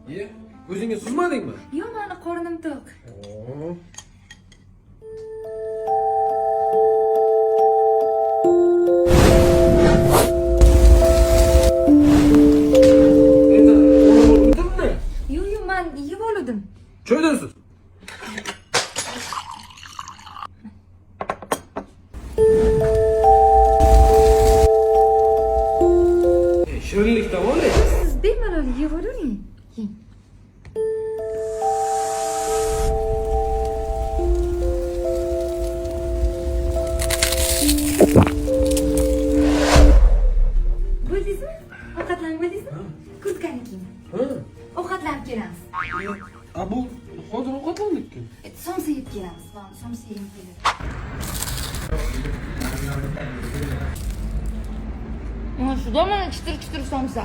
Ye, o'zingga suzmadingmi? Yo'q, meni qornim to'q. Oo. Endi o'ldimmi? Yo'q, men yeb oldim. Cho'ydan suz. Shirinlikdan oling. Siz bemalol yeb oling. Yeng. Bo'ldingizmi? Ovqatlanib bo'ldingizmi? Kurtkani kiying. Ha. Ovqatlanib kelamiz. A bu hozir ovqatlandik-ku. Somsa yeb kelamiz. Mana somsa yeb kelamiz. Mana shu domani chitir-chitir somsa.